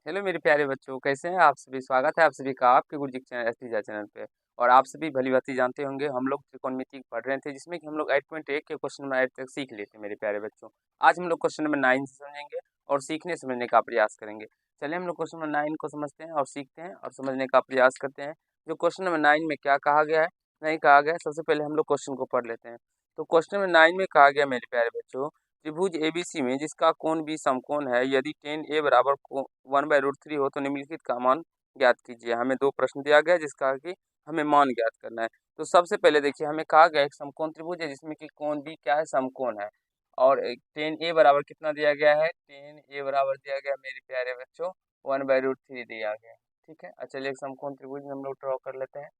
Hello मेरे प्यारे बच्चों, कैसे हैं आप सभी। स्वागत है आप सभी का आपके गुरुजी के चैनल एसटीजा चैनल पे। और आप सभी भली भांति जानते होंगे हम लोग त्रिकोणमिति पढ़ रहे थे, जिसमें कि हम लोग 8.1 के क्वेश्चन नंबर 8 तक सीख लेते मेरे प्यारे बच्चों। आज हम लोग क्वेश्चन नंबर 9 से समझेंगे और सीखने समझने का प्रयास करेंगे। चलिए हम लोग क्वेश्चन नंबर 9 को समझते हैं और सीखते हैं और समझने का प्रयास करते हैं। जो क्वेश्चन नंबर 9 में क्या कहा गया है, नहीं कहा गया है, सबसे पहले हम लोग क्वेश्चन को पढ़ लेते हैं। तो क्वेश्चन नंबर 9 में कहा गया मेरे प्यारे बच्चों, त्रिभुज एबीसी में जिसका कोण भी समकोण है, यदि tan a बराबर 1/√3 हो तो निम्नलिखित का मान ज्ञात कीजिए। हमें दो प्रश्न दिया गया जिसका कि हमें मान ज्ञात करना है। तो सबसे पहले देखिए, हमें कहा गया एक समकोण त्रिभुज है जिसमें कि कोण भी क्या है, समकोण है। और tan a बराबर कितना दिया गया है, tan a बराबर दिया गया मेरे प्यारे बच्चों 1/√3 दिया गया है। ठीक है, चलिए एक समकोण त्रिभुज में हम लोग ड्रॉ कर लेते हैं।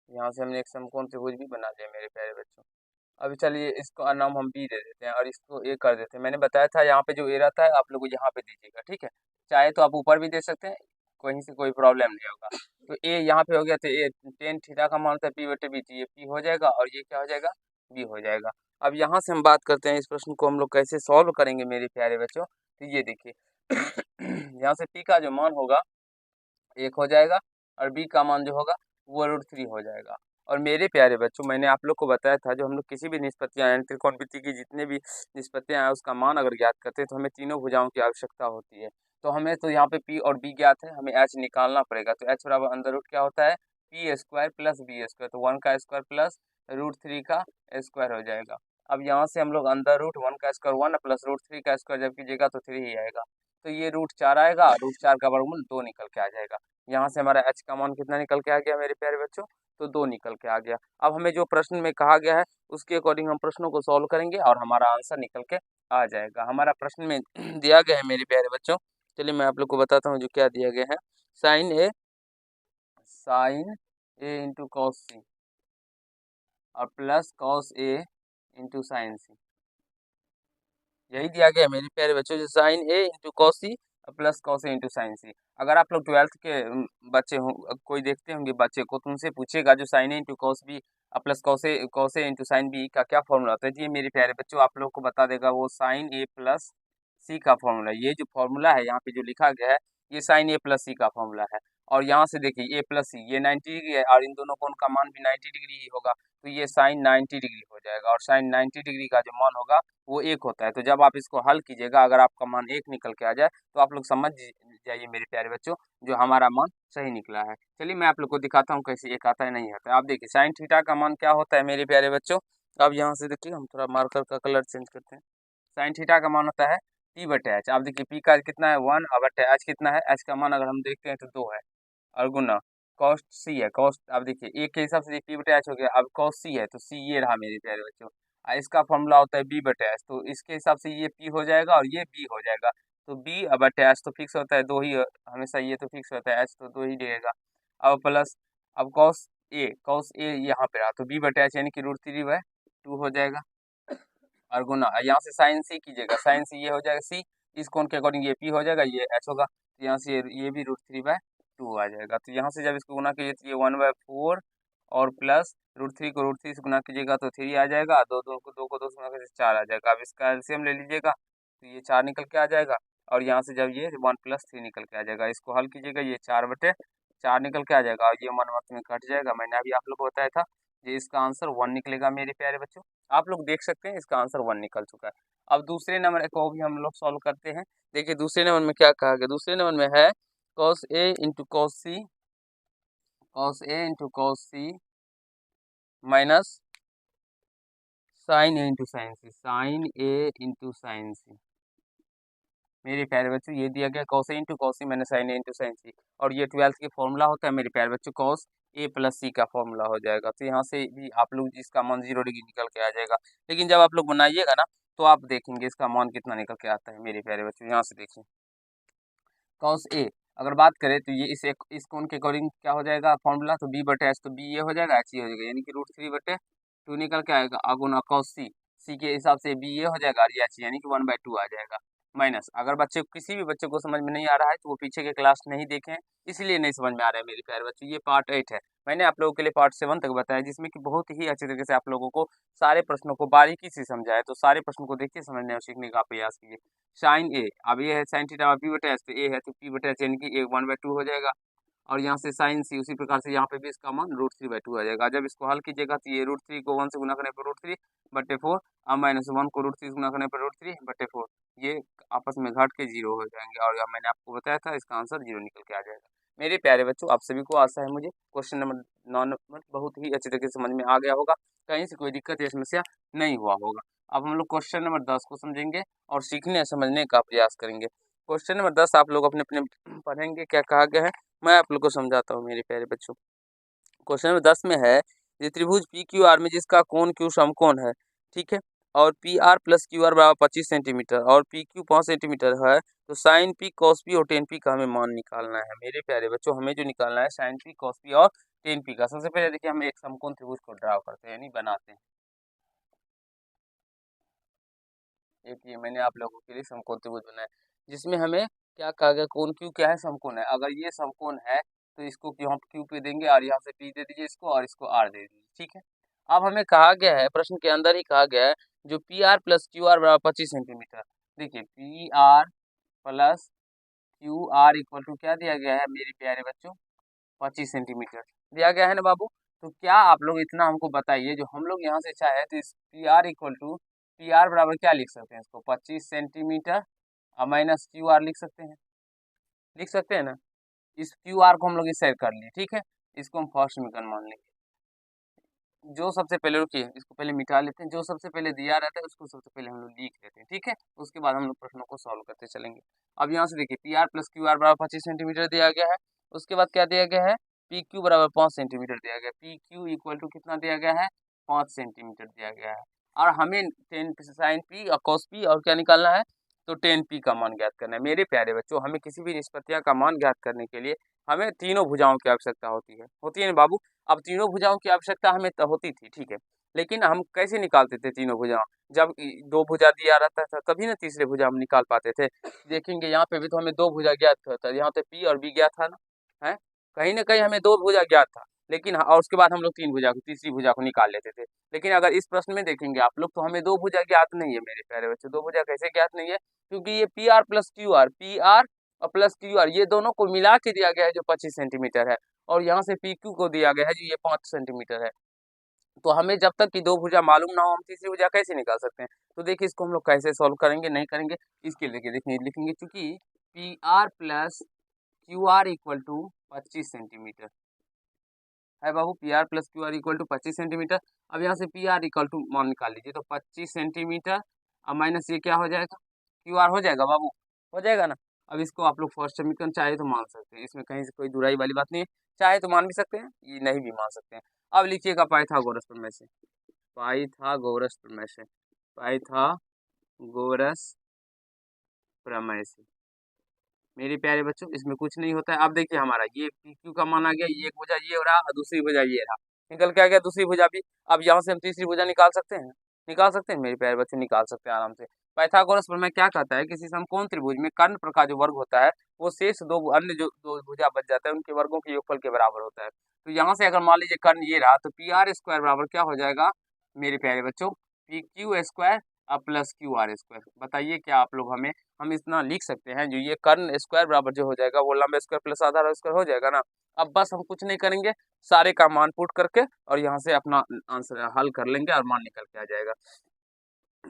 यहाँ से हमने एक समकोण त्रिभुज भी बना लिया मेरे प्यारे बच्चों। अभी चलिए इसका नाम हम बी दे देते हैं और इसको ए कर देते हैं। मैंने बताया था यहाँ पे जो ए रहता है आप लोग यहाँ पे दीजिएगा, ठीक है। चाहे तो आप ऊपर भी दे सकते हैं, कहीं से कोई प्रॉब्लम नहीं होगा। तो ए यहाँ पे हो गया, तो ए टेन थीटा का मान होता है पी बटे बी, तो ये पी हो जाएगा और ये क्या हो जाएगा, बी हो जाएगा। अब यहाँ से हम बात करते हैं इस प्रश्न को हम लोग कैसे सॉल्व करेंगे मेरे प्यारे बच्चों। तो ये देखिए यहाँ से पी का जो मान होगा 1 हो जाएगा और बी का मान जो होगा वो √3 हो जाएगा। और मेरे प्यारे बच्चों, मैंने आप लोग को बताया था जो हम लोग किसी भी निष्पत्तियाँ यानी त्रिकोणमिति की जितने भी निष्पत्तियाँ हैं उसका मान अगर ज्ञात करते हैं तो हमें तीनों भुजाओं की आवश्यकता होती है। तो हमें तो यहाँ पे पी और बी ज्ञात है, हमें एच निकालना पड़ेगा। तो एच बराबर अंडर रूट क्या होता है, P square plus B square, तो 1 का स्क्वायर प्लस √3 का स्क्वायर हो जाएगा। अब यहाँ से हम लोग अंडर रूट 1 का स्क्वायर 1 प्लस √3 का स्क्वायर जब कीजिएगा तो 3 ही आएगा। तो ये √4 आएगा, √4 का वर्गमूल 2 निकल के आ जाएगा। यहाँ से हमारा h का मान कितना निकल के आ गया मेरे प्यारे बच्चों, तो 2 निकल के आ गया। अब हमें जो प्रश्न में कहा गया है उसके अकॉर्डिंग हम प्रश्नों को सॉल्व करेंगे और हमारा आंसर निकल के आ जाएगा। हमारा प्रश्न में दिया गया है मेरे प्यारे बच्चों, चलिए मैं आप लोग को बताता हूँ जो क्या दिया गया है। Sine A into cos C और plus cos A into sine C, यही दिया गया है मेरे प्यारे बच्चों, जो sine A into cos C plus cos A into sine C. अगर आप लोग 12th के बच्चे हो, कोई देखते होंगे बच्चे को, तो उनसे पूछेगा जो sine A into cos B plus cos A into sine B का क्या फॉर्मूला होता है। जी मेरे प्यारे बच्चों, आप लोग को बता देगा वो साइन ए प्लस सी का फॉर्मूला। ये जो फॉर्मूला है यहाँ पे जो लिखा गया है ये साइन ए प्लस सी का फॉर्मूला है। और यहाँ से देखिए ए प्लस सी ये 90 डिग्री है और इन दोनों कोण का मान भी 90 डिग्री ही होगा, तो ये साइन 90 डिग्री हो जाएगा। और साइन 90 डिग्री का जो मान होगा वो 1 होता है। तो जब आप इसको हल कीजिएगा, अगर आपका मान 1 निकल के आ जाए तो आप लोग समझ जाइए मेरे प्यारे बच्चों जो हमारा मान सही निकला है। चलिए मैं आप लोग को दिखाता हूँ कैसे 1 आता है नहीं आता है। आप देखिए साइन थीटा का मान क्या होता है मेरे प्यारे बच्चों। अब यहाँ से देखिए हम थोड़ा मार्कर का कलर चेंज करते हैं। साइन थीटा का मान होता है पी बटे एच। आप देखिए पी का कितना है 1 और बटे एच कितना है, एच का मान अगर हम देखते हैं तो 2 है। और गुना कॉस्ट सी है, कॉस्ट आप देखिए एक के हिसाब से पी बटे एच हो गया। अब कॉस्ट सी है तो सी ये रहा मेरे प्यारे बच्चों। इसका फॉर्मूला होता है बी बटे एच, तो इसके हिसाब से ये पी हो जाएगा और ये बी हो जाएगा। तो बी बटे एच तो फिक्स होता है 2 ही हमेशा, ये तो फिक्स होता है एच तो 2 ही देगा। अब प्लस अब कॉस ए यहाँ पे रहा तो बी बटे एच यानी कि √3/2 हो जाएगा। और गुना यहाँ से साइन सी कीजिएगा, साइन सी ये हो जाएगा सी, इस कोण के अकॉर्डिंग ये पी हो जाएगा, ये एच होगा, तो यहाँ से ये भी √3/2 आ जाएगा। तो यहाँ से जब इसको गुना कीजिए तो ये 1/4 और प्लस √3 को √3 से गुना कीजिएगा तो 3 आ जाएगा, दो से गुना कीजिए 4 आ जाएगा। अब इसका एलसीएम ले लीजिएगा तो ये 4 निकल के आ जाएगा। और यहाँ से जब ये 1 + 3 निकल के आ जाएगा, इसको हल कीजिएगा ये 4/4 निकल के आ जाएगा और ये 1 में कट जाएगा। मैंने अभी आप लोग को बताया था ये इसका आंसर 1 निकलेगा मेरे प्यारे बच्चों। आप लोग देख सकते हैं इसका आंसर 1 निकल चुका है। अब दूसरे नंबर को भी हम लोग सॉल्व करते हैं। देखिए दूसरे नंबर में क्या कहा गया, दूसरे नंबर में है cos A into cos C minus sine A into sine C. मेरे प्यारे बच्चों ये दिया गया cos A into cos C minus sine A into sine C. और ये 12th की फॉर्मूला होता है मेरे प्यारे बच्चों, cos A प्लस सी का फॉर्मूला हो जाएगा। तो यहाँ से भी आप लोग इसका मान 0 डिग्री निकल के आ जाएगा। लेकिन जब आप लोग बनाइएगा ना तो आप देखेंगे इसका मान कितना निकल के आता है मेरे प्यारे बच्चों। यहाँ से देखिए cos A अगर बात करें तो ये इस कोण के अकॉर्डिंग क्या हो जाएगा फॉर्मूला, तो बी बटे एच, तो बी ये हो जाएगा एच ये हो जाएगा, यानी कि √3/2 निकल के आएगा। अगुना cos C, सी के हिसाब से बी ये हो जाएगा और ये एच यानी कि 1/2 आ जाएगा। माइनस। अगर बच्चे किसी भी बच्चे को समझ में नहीं आ रहा है तो वो पीछे के क्लास नहीं देखें, इसलिए नहीं समझ में आ रहा है मेरे प्यारे बच्चों। ये पार्ट 8 है, मैंने आप लोगों के लिए पार्ट 7 तक बताया, जिसमें कि बहुत ही अच्छे तरीके से आप लोगों को सारे प्रश्नों को बारीकी से समझाया। तो सारे प्रश्नों को देखिए, समझने और सीखने का प्रयास कीजिए। साइन ए, अब ये है साइन थीटा पी बटा एस, तो ए है तो पी बटा एस, यानी कि ए 1/2 हो जाएगा। और यहाँ से साइन सी, उसी प्रकार से यहाँ पे भी इसका मान √3/2 आ जाएगा। जब इसको हल कीजिएगा तो ये √3 को 1 से गुना करने पर √3/4, और -1 को √3 से गुना करने पर √3/4, ये आपस में घट के 0 हो जाएंगे। और यहाँ मैंने आपको बताया था इसका आंसर 0 निकल के आ जाएगा। मेरे प्यारे बच्चों, आप सभी को आशा है मुझे क्वेश्चन नंबर 9 नंबर बहुत ही अच्छे तरीके से समझ में आ गया होगा, कहीं से कोई दिक्कत या समस्या नहीं हुआ होगा। अब हम लोग क्वेश्चन नंबर 10 को समझेंगे और सीखने और समझने का प्रयास करेंगे। क्वेश्चन नंबर 10 आप लोग अपने अपने पढ़ेंगे, क्या कहा गया है मैं आप लोग को समझाता हूँ मेरे प्यारे बच्चों। क्वेश्चन नंबर 10 में है, ये त्रिभुज पी क्यू आर में जिसका कोण क्यू समकोण है, ठीक है, और P R plus Q R बराबर 25 सेंटीमीटर और पी क्यू 5 सेंटीमीटर है, तो साइन पी कॉस पी और टेन पी का हमें मान निकालना है। मेरे प्यारे बच्चों, हमें जो निकालना है साइन पी कॉस पी और टेन पी का। सबसे पहले देखिए, हम एक समकोण त्रिभुज को ड्रा करते हैं, यानी बनाते हैं। एक ये मैंने आप लोगों के लिए समकोण त्रिभुज बनाया, जिसमें हमें क्या कहा गया, कोण क्यू क्या है, समकोण है। अगर ये समकोण है तो इसको क्यू हम क्यू पे देंगे और यहाँ से पी दे दीजिए इसको, और इसको आर दे दीजिए, ठीक है। अब हमें कहा गया है, प्रश्न के अंदर ही कहा गया है, जो P R plus Q R बराबर 25 सेंटीमीटर। देखिए, P R plus Q R equal to क्या दिया गया है मेरे प्यारे बच्चों, 25 सेंटीमीटर दिया गया है ना बाबू। तो क्या आप लोग इतना हमको बताइए, जो हम लोग यहाँ से चाहे तो इस P R equal to, P R बराबर क्या लिख सकते हैं, इसको 25 सेंटीमीटर और माइनस क्यू आर लिख सकते हैं, लिख सकते हैं ना। इस क्यू आर को हम लोग इस साइड कर लिए, ठीक है, इसको हम फर्स्ट समीकरण मान लेंगे। जो सबसे पहले, रुकिए इसको पहले मिटा लेते हैं, जो सबसे पहले दिया रहता है उसको सबसे पहले हम लोग लिख लेते हैं, ठीक है, उसके बाद हम लोग प्रश्नों को सॉल्व करते चलेंगे। अब यहाँ से देखिए, P R plus Q R बराबर 25 सेंटीमीटर दिया गया है। उसके बाद क्या दिया गया है, पी क्यू बराबर 5 सेंटीमीटर दिया गया है। पी क्यू इक्वल टू कितना दिया गया है, 5 सेंटीमीटर दिया गया है। और हमें टेन साइन पी और कॉस पी और क्या निकालना है, तो टेन पी का मान ज्ञात करना है। मेरे प्यारे बच्चों, हमें किसी भी निष्पत्तियां का मान ज्ञात करने के लिए हमें तीनों भुजाओं की आवश्यकता होती है ना बाबू। अब तीनों भुजाओं की आवश्यकता हमें होती थी, ठीक है, लेकिन हम कैसे निकालते थे तीनों भुजाओं, जब दो भुजा दिया रहता था तभी ना तीसरे भुजा हम निकाल पाते थे। देखेंगे यहाँ पे भी तो हमें दो भुजा ज्ञात था, यहाँ पे पी और बी ज्ञात था ना, है, कहीं ना कहीं हमें दो भुजा ज्ञात था, लेकिन और उसके बाद हम लोग तीन भुजा को, तीसरी भुजा को निकाल लेते थे। लेकिन अगर इस प्रश्न में देखेंगे आप लोग, तो हमें दो भुजा ज्ञात नहीं है मेरे प्यारे बच्चे। दो भुजा कैसे ज्ञात नहीं है, क्योंकि ये P R plus Q are, P R और प्लस क्यू आर, ये दोनों को मिला के दिया गया है जो 25 सेंटीमीटर है, और यहाँ से पी क्यू को दिया गया है जो ये 5 सेंटीमीटर है। तो हमें जब तक कि दो भुजा मालूम ना हो, हम तीसरी भुजा कैसे निकाल सकते हैं। तो देखिए, इसको हम लोग कैसे सॉल्व करेंगे, नहीं करेंगे, इसके लिए देखिए लिखेंगे, चूंकि P R plus Q R equal to 25 centimetre है बाबू, P R plus Q R equal to 25 centimetre. अब यहाँ से पी आर इक्वल टू मान निकाल लीजिए, तो 25 सेंटीमीटर अब माइनस ये क्या हो जाएगा, क्यू आर हो जाएगा बाबू, हो जाएगा ना। अब इसको आप लोग फर्स्ट समीकरण चाहे तो मान सकते हैं, इसमें कहीं से कोई दुराई वाली बात नहीं है, चाहे तो मान भी सकते हैं, ये नहीं भी मान सकते हैं। अब लिखिएगा पाइथागोरस प्रमेय से, पाइथागोरस प्रमेय से, पाइथागोरस प्रमेय से। मेरे प्यारे बच्चों, इसमें कुछ नहीं होता है। अब देखिए, हमारा ये पी क्यू का मान आ गया, ये एक भुजा ये रहा और दूसरी भुजा ये रहा, निकल के आ गया दूसरी भुजा भी। अब यहाँ से हम तीसरी भुजा निकाल सकते हैं, निकाल सकते हैं मेरे प्यारे बच्चे, निकाल सकते हैं आराम से। पाइथागोरस प्रमेय क्या कहता है, किसी समकोण त्रिभुज में कर्ण प्रकार जो वर्ग होता है, वो शेष दो अन्य जो दो भुजा बच जाता है उनके वर्गों के योगफल के बराबर होता है। तो यहाँ से अगर मान लीजिए कर्ण ये रहा, तो पी आर स्क्वायर बराबर क्या हो जाएगा मेरे प्यारे बच्चों, पी क्यू स्क्वायर अब प्लस क्यू आर स्क्वायर। बताइए क्या आप लोग हमें, हम इतना लिख सकते हैं, जो ये कर्ण स्क्वायर बराबर जो हो जाएगा वो लंबा स्क्वायर प्लस आधा स्क्वायर हो जाएगा ना। अब बस हम कुछ नहीं करेंगे, सारे का मान पुट करके और यहाँ से अपना आंसर हल कर लेंगे और मान निकल के आ जाएगा।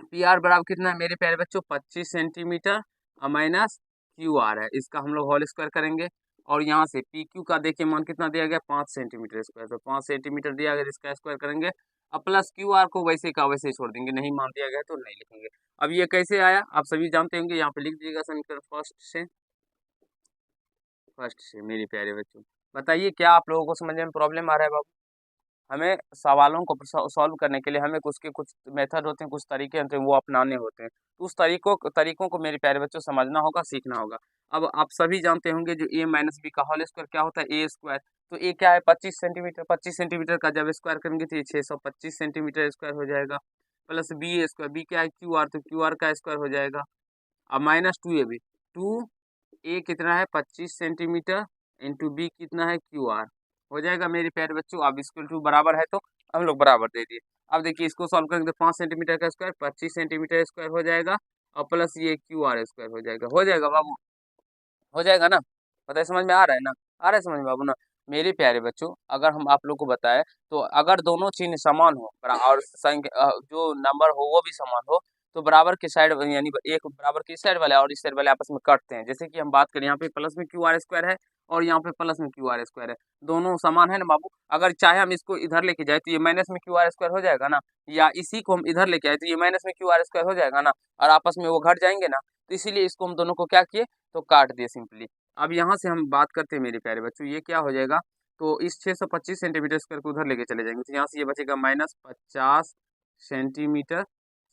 पी आर बराबर कितना है मेरे प्यारे बच्चों, 25 सेंटीमीटर और माइनस क्यू आर है, इसका हम लोग होल स्क्वायर करेंगे। और यहाँ से पी क्यू का देखिए मान कितना दिया गया, 5 सेंटीमीटर स्क्वायर, तो 5 सेंटीमीटर दिया गया, इसका स्क्वायर करेंगे। अब प्लस क्यू आर को वैसे का वैसे छोड़ देंगे, नहीं मान दिया गया तो नहीं लिखेंगे। अब ये कैसे आया आप सभी जानते होंगे, यहाँ पे लिख दीजिएगा समीकरण फर्स्ट से मेरे प्यारे बच्चों। बताइए क्या आप लोगों को समझने में प्रॉब्लम आ रहा है बाबू। हमें सवालों को सॉल्व करने के लिए हमें कुछ मेथड होते हैं, कुछ तरीके होते हैं, वो अपनाने होते हैं। तो उस तरीकों को मेरे प्यारे बच्चों समझना होगा, सीखना होगा। अब आप सभी जानते होंगे जो ए माइनस बी का होल स्क्वायर क्या होता है, ए स्क्वायर। तो ए क्या है, 25 सेंटीमीटर, 25 सेंटीमीटर का जब स्क्वायर करेंगे तो ये 625 सेंटीमीटर स्क्वायर हो जाएगा। प्लस बी स्क्वायर, बी क्या है क्यू आर, तो क्यू आर का स्क्वायर हो जाएगा। अब -2 ये भी 2a कितना है 25 सेंटीमीटर इंटू बी कितना है QR हो जाएगा मेरे प्यारे बच्चों। अब इक्वल टू बराबर है तो हम लोग बराबर दे दिए। अब देखिए इसको सॉल्व करेंगे तो 5 सेंटीमीटर का स्क्वायर 25 सेंटीमीटर स्क्वायर हो जाएगा और प्लस ये QR स्क्वायर हो जाएगा बाबू, हो जाएगा ना। बताइए समझ में आ रहा है ना, आ रहा है समझ में बाबू ना। मेरे प्यारे बच्चों अगर हम आप लोग को बताएं तो अगर दोनों चिन्ह समान हो और संख्या जो नंबर हो वो भी समान हो तो बराबर के साइड यानी एक बराबर की साइड वाले और इस साइड वाले आपस में कटते हैं। जैसे कि हम बात करें यहाँ पे प्लस में QR स्क्वायर है और यहाँ पे प्लस में QR स्क्वायर है, दोनों समान है ना बाबू। अगर चाहे हम इसको इधर लेके जाए तो ये माइनस में QR स्क्वायर हो जाएगा ना, या इसी को हम इधर लेके आए तो ये माइनस में QR स्क्वायर हो जाएगा ना, और आपस में वो घट जाएंगे ना। तो इसीलिए इसको हम दोनों को क्या किए तो काट दिए सिंपली। अब यहाँ से हम बात करते हैं मेरे प्यारे बच्चों, ये क्या हो जाएगा तो इस 625 सेंटीमीटर स्क्वायर को उधर लेके चले जाएंगे तो यहाँ से ये बचेगा -50 centimetre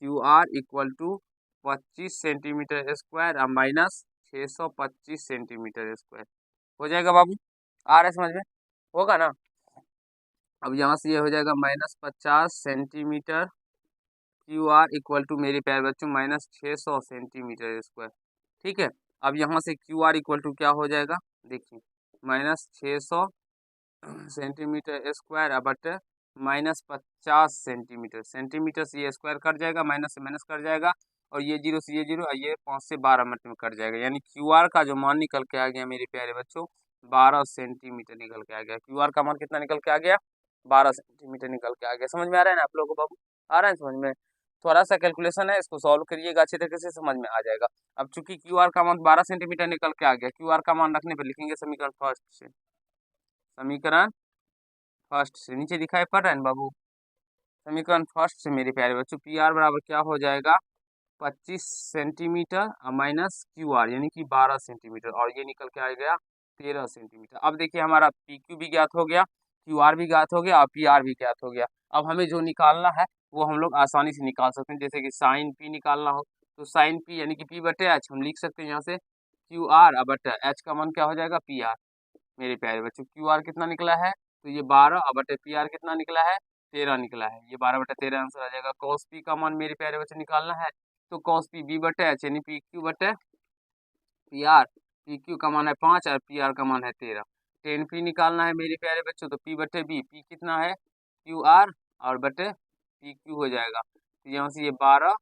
QR equal to 25 centimetre square और माइनस 625 सेंटीमीटर स्क्वायर हो जाएगा बाबू। आ रहा है समझ में, होगा ना। अब यहाँ से ये हो जाएगा -50 सेंटीमीटर QR इक्वल टू मेरे प्यारे बच्चों -600 सेंटीमीटर स्क्वायर। ठीक है, अब यहाँ से QR इक्वल टू क्या हो जाएगा देखिए -600 centimetre square but -50 centimetre, centimetre से ये स्क्वायर कट जाएगा, माइनस से माइनस कट जाएगा और ये जीरो से ये जीरो और ये 5 से 12 मिनट में कट जाएगा। यानी QR का जो मान निकल के आ गया मेरे प्यारे बच्चों 12 सेंटीमीटर निकल के आ गया। QR का मान कितना निकल के आ गया 12 सेंटीमीटर निकल के आ गया। समझ में आ रहा है ना आप लोगों को बाबू, आ रहा है समझ में। थोड़ा सा कैलकुलेशन है, इसको सॉल्व करिएगा अच्छे तरीके से समझ में आ जाएगा। अब चूंकि QR का मान 12 सेंटीमीटर निकल के आ गया, QR का मान रखने पर लिखेंगे समीकरण फर्स्ट से, समीकरण फर्स्ट से नीचे दिखाई पड़ रहा है ना बाबू। समीकरण फर्स्ट से मेरे प्यारे बच्चों PR बराबर क्या हो जाएगा 25 सेंटीमीटर माइनस QR यानी कि 12 सेंटीमीटर और ये निकल के आ गया 13 सेंटीमीटर। अब देखिए हमारा PQ भी ज्ञात हो गया, QR भी ज्ञात हो गया और PR भी ज्ञात हो गया। अब हमें जो निकालना है वो हम लोग आसानी से निकाल सकते हैं। जैसे कि साइन P निकालना हो तो साइन P यानी कि P/H हम लिख सकते हैं यहाँ से QR बट H का मान क्या हो जाएगा PR। मेरे प्यारे बच्चों QR कितना निकला है तो ये 12 बटे PR कितना निकला है 13 निकला है, ये 12/13 आंसर आ जाएगा। cos P का मान मेरे प्यारे बच्चों निकालना है तो cos P B/H यानी PQ बटे PR, PQ का मान है 5 और PR का मान है 13। tan P निकालना है मेरे प्यारे बच्चों तो P/B, P कितना है QR और बटे PQ हो जाएगा तो यहाँ से ये 12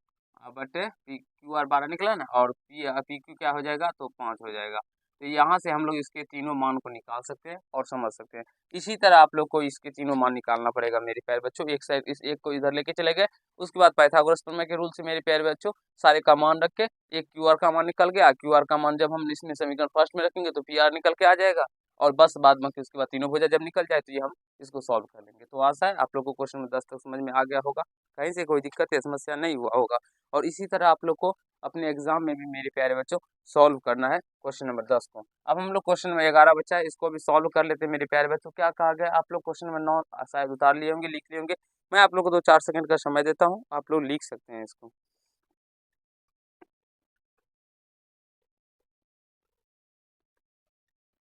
बटे QR 12 निकला ना और PQ क्या हो जाएगा तो 5 हो जाएगा। तो यहाँ से हम लोग इसके तीनों मान को निकाल सकते हैं और समझ सकते हैं। इसी तरह आप लोग को इसके तीनों मान निकालना पड़ेगा मेरे प्यारे बच्चों। एक साइड इस एक को इधर लेके चले गए, उसके बाद पाइथागोरस प्रमेय के रूल से मेरे प्यारे बच्चों सारे का मान रख के एक QR का मान निकल गया। QR का मान जब हम इसमें समीकरण फर्स्ट में रखेंगे तो PR निकल के आ जाएगा और बस बाद बाकी उसके बाद तीनों भुजा जब निकल जाए तो ये हम इसको सॉल्व कर लेंगे। तो आशा है आप लोग को क्वेश्चन में 10 तक समझ में आ गया होगा, कहीं से कोई दिक्कत या समस्या नहीं हुआ होगा। और इसी तरह आप लोग को अपने एग्जाम में भी मेरे प्यारे बच्चों सॉल्व करना है क्वेश्चन नंबर 10 को। अब हम लोग क्वेश्चन नंबर 11 बचा है, इसको भी सॉल्व कर लेते हैं मेरे प्यारे बच्चों। क्या कहा गया आप लोग क्वेश्चन नंबर 9 शायद उतार लिए होंगे, लिख लिए होंगे। मैं आप लोग को 2-4 सेकंड का समय देता हूँ, आप लोग लिख सकते हैं इसको।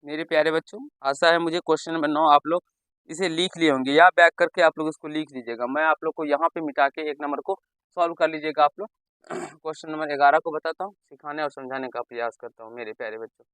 मेरे प्यारे बच्चों आशा है मुझे क्वेश्चन नंबर 9 आप लोग इसे लिख लिए होंगे या बैक करके आप लोग इसको लिख लीजिएगा। मैं आप लोग को यहाँ पे मिटा के एक नंबर को सॉल्व कर लीजिएगा आप लोग। क्वेश्चन नंबर 11 को बताता हूँ, सिखाने और समझाने का प्रयास करता हूँ मेरे प्यारे बच्चों।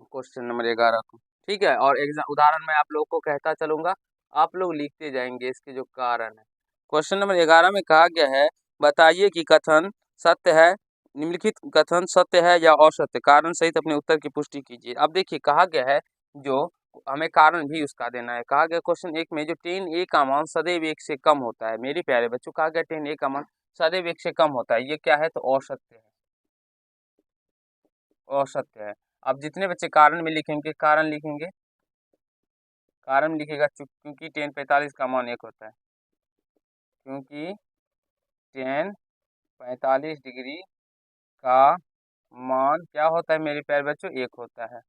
क्वेश्चन नंबर 11 को ठीक है, और एग्जाम उदाहरण मैं आप लोग को कहता चलूंगा, आप लोग लिखते जाएंगे इसके जो कारण है। क्वेश्चन नंबर 11 में कहा गया है बताइए कि कथन सत्य है, निम्नलिखित कथन सत्य है या असत्य, कारण सहित अपने उत्तर की पुष्टि कीजिए। अब देखिए कहा गया है जो हमें कारण भी उसका देना है। कहा गया क्वेश्चन 1 में जो 10a का मान सदैव 1 से कम होता है। मेरे प्यारे बच्चों कहा गया 10a का मान सदैव 1 से कम होता है, ये क्या है तो असत्य है, असत्य है। अब जितने बच्चे कारण में लिखेंगे, कारण लिखेंगे, कारण में लिखेगा क्योंकि 1045 का मान 1 होता है, क्योंकि 1045 का मान क्या होता है मेरे प्यारे बच्चों 1 होता है।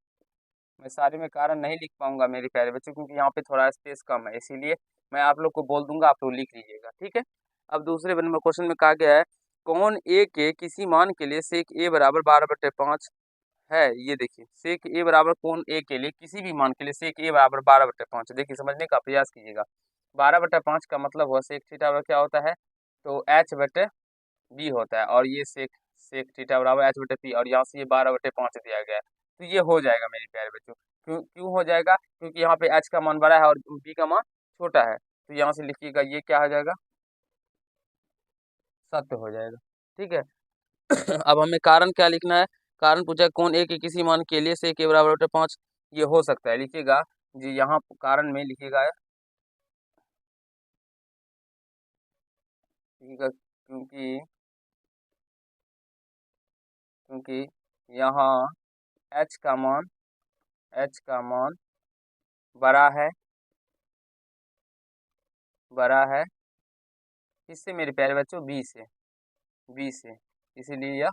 मैं सारे में कारण नहीं लिख पाऊंगा मेरे प्यारे बच्चों क्योंकि यहाँ पे थोड़ा स्पेस कम है, इसीलिए मैं आप लोग को बोल दूंगा, आप लोग लिख लीजिएगा ठीक है। अब दूसरे नंबर क्वेश्चन में कहा गया है कौन ए के किसी मान के लिए सेक ए बराबर 12/5 है। ये देखिए सेक ए बराबर कौन ए के लिए किसी भी मान के लिए सेक ए बराबर 12/5। देखिए समझने का प्रयास कीजिएगा। 12/5 का मतलब हुआ सेक थीटा बराबर क्या होता है तो H/B होता है और ये सेक सेक थीटा बराबर एच बटे पी, और यहाँ से ये 12/5 दिया गया है, तो ये हो जाएगा मेरे प्यारे बच्चों। क्यों क्यों हो जाएगा? क्योंकि यहाँ पे एच का मान बड़ा है और बी का मान छोटा है, तो यहाँ से लिखिएगा ये क्या हो जाएगा, सत्य हो जाएगा। ठीक है। अब हमें कारण क्या लिखना है? कारण पूछा है कौन ए के किसी मान के लिए सेक ए बराबर बटे 5 ये हो सकता है, लिखिएगा जी, यहाँ कारण में लिखिएगा क्योंकि क्योंकि यहाँ एच का मान बड़ा है किससे मेरे प्यारे बच्चों? बी से, इसीलिए यह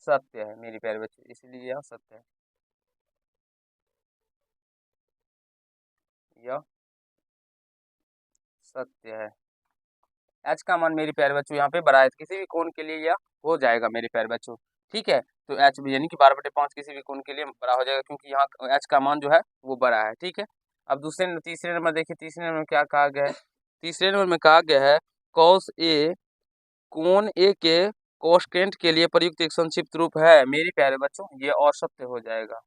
सत्य है मेरे प्यारे बच्चों, इसीलिए यह सत्य है, यह सत्य है। एच का मान मेरे प्यारे बच्चों यहाँ पे बड़ा है, तो किसी भी कोण के लिए यह हो जाएगा मेरे प्यारे बच्चों। ठीक है, तो एच यानी कि 12/5 किसी भी कोण के लिए बड़ा हो जाएगा, क्योंकि यहाँ एच का मान जो है वो बड़ा है। ठीक है, अब तीसरे नंबर देखिए, तीसरे नंबर में क्या कहा गया है? तीसरे नंबर में कहा गया है कॉस ए कोण ए के कोसेकेंट के लिए प्रयुक्त एक संक्षिप्त रूप है। मेरे प्यारे बच्चों ये असत्य हो जाएगा।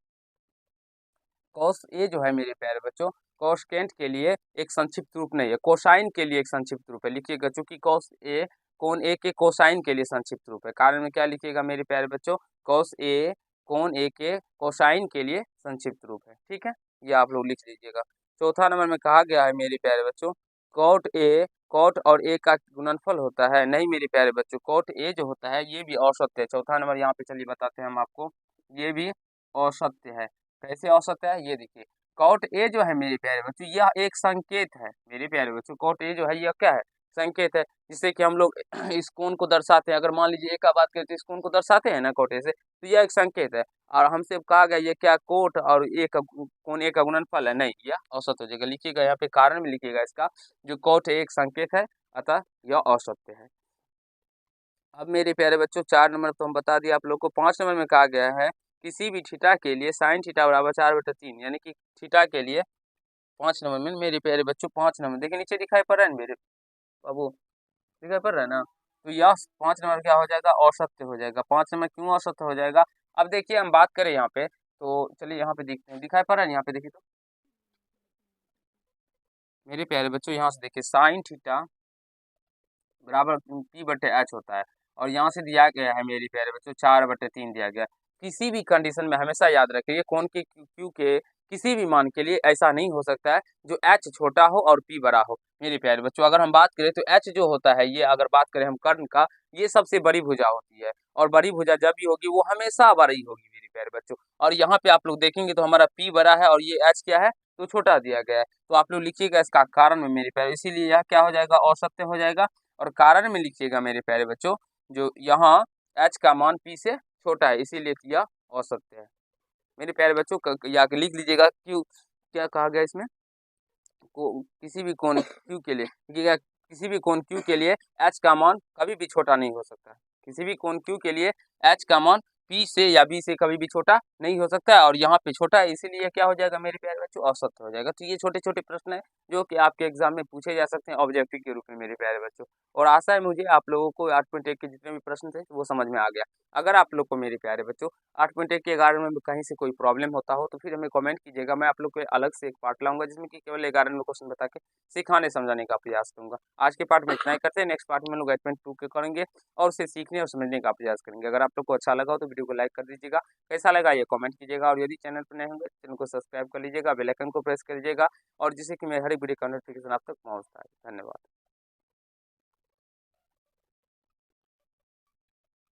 कॉस ए जो है मेरे प्यारे बच्चों कोसेकेंट के लिए एक संक्षिप्त रूप नहीं है, कोसाइन के लिए एक संक्षिप्त रूप है। लिखिएगा चूंकि कॉस ए कोण ए के कोसाइन के लिए संक्षिप्त रूप है। कारण में क्या लिखिएगा मेरे प्यारे बच्चों? कॉस ए कोण ए के कोसाइन के लिए संक्षिप्त रूप है। ठीक है, ये आप लोग लिख लीजिएगा। चौथा नंबर में कहा गया है मेरे प्यारे बच्चों कॉट और ए का गुणनफल होता है। नहीं मेरे प्यारे बच्चों, कॉट ए जो होता है ये भी असत्य है। चौथा नंबर यहाँ पे चलिए बताते हैं हम आपको, ये भी असत्य है। कैसे औसत है ये देखिए, कॉट ए जो है मेरे प्यारे बच्चों यह एक संकेत है। मेरे प्यारे बच्चों कॉट ए जो है यह क्या है? संकेत है, जिससे कि हम लोग इस कोण को दर्शाते हैं। अगर मान लीजिए ए का बात करें तो इस कोण को दर्शाते हैं ना कॉट ए से, तो यह एक संकेत है। और हमसे कहा गया ये क्या कोट और ए का कोण ए का गुणनफल है? नहीं, यह औसत हो जाएगा। लिखिएगा यहाँ पे कारण में लिखिएगा इसका, जो कॉट ए एक संकेत है, अतः यह औसत्य है। अब मेरे प्यारे बच्चों 4 नंबर तो हम बता दिए आप लोग को। 5 नंबर में कहा गया है किसी भी थीटा के लिए साइन थीटा बराबर 4/3, यानी कि थीटा के लिए 5 नंबर में मेरे प्यारे बच्चों 5 नंबर देखिए नीचे दिखाई पड़ रहा है ना मेरे बाबू, दिखाई पड़ रहा है ना? तो यह 5 नंबर क्या हो जाएगा? असत्य हो जाएगा। 5 नंबर क्यों असत्य हो जाएगा? अब देखिए हम बात करें यहाँ पे, तो चलिए यहाँ पे देखते हैं, दिखाई पड़ रहा है यहाँ पे देखिए, तो मेरे प्यारे बच्चों यहाँ से देखिए साइन थीटा बराबर P/H होता है, और यहाँ से दिया गया है मेरे प्यारे बच्चों 4/3 दिया गया। किसी भी कंडीशन में हमेशा याद रखिए कोण के Q के किसी भी मान के लिए ऐसा नहीं हो सकता है जो H छोटा हो और P बड़ा हो। मेरे प्यारे बच्चों अगर हम बात करें तो H जो होता है ये, अगर बात करें हम कर्ण का, ये सबसे बड़ी भुजा होती है, और बड़ी भुजा जब भी होगी वो हमेशा बड़ी होगी मेरे प्यारे बच्चों। और यहाँ पे आप लोग देखेंगे तो हमारा P बड़ा है और ये H क्या है, तो छोटा दिया गया है। तो आप लोग लिखिएगा इसका कारण में मेरे प्यारे, इसीलिए यह क्या हो जाएगा? असत्य हो जाएगा। और कारण में लिखिएगा मेरे प्यारे बच्चों, जो यहाँ h का मान p से छोटा है, इसीलिए यह असत्य है। मेरे प्यारे बच्चों या लिख लीजिएगा क्यों, क्या कहा गया इसमें, किसी भी कोण q के लिए, लिखिएगा किसी भी कोण q के लिए h का मान कभी भी छोटा नहीं हो सकता है। किसी भी कोण q के लिए h का मान p से या b से कभी भी छोटा नहीं हो सकता है, और यहाँ पे छोटा है, इसीलिए क्या हो जाएगा मेरे प्यारे बच्चों? असत्य हो जाएगा। तो ये छोटे छोटे प्रश्न है जो कि आपके एग्जाम में पूछे जा सकते हैं ऑब्जेक्टिव के रूप में मेरे प्यारे बच्चों। और आशा है मुझे आप लोगों को 8.1 के जितने भी प्रश्न थे वो समझ में आ गया। अगर आप लोग को मेरे प्यारे बच्चों 8.1 के बारे में कहीं से कोई प्रॉब्लम होता हो तो फिर हमें कमेंट कीजिएगा। मैं आप लोग को अलग से एक पार्ट लाऊंगा जिसमें कि केवल 11 में क्वेश्चन बता के सिखाने समझाने का प्रयास करूंगा। आज के पार्ट में इतना ही करते हैं, नेक्स्ट पार्ट में हम लोग 8.2 के करेंगे और उसे सीखने और समझने का प्रयास करेंगे। अगर आप लोग को अच्छा लगा हो तो वीडियो को लाइक कर दीजिएगा, कैसा लगा ये कमेंट कीजिएगा, और यदि चैनल पर नए होंगे चैनल को सब्सक्राइब कर लीजिएगा, बेल आइकन को प्रेस कर लीजिएगा, और जिससे कि मेरे हर एक वीडियो का नोटिफिकेशन आप तक पहुंचता है। धन्यवाद।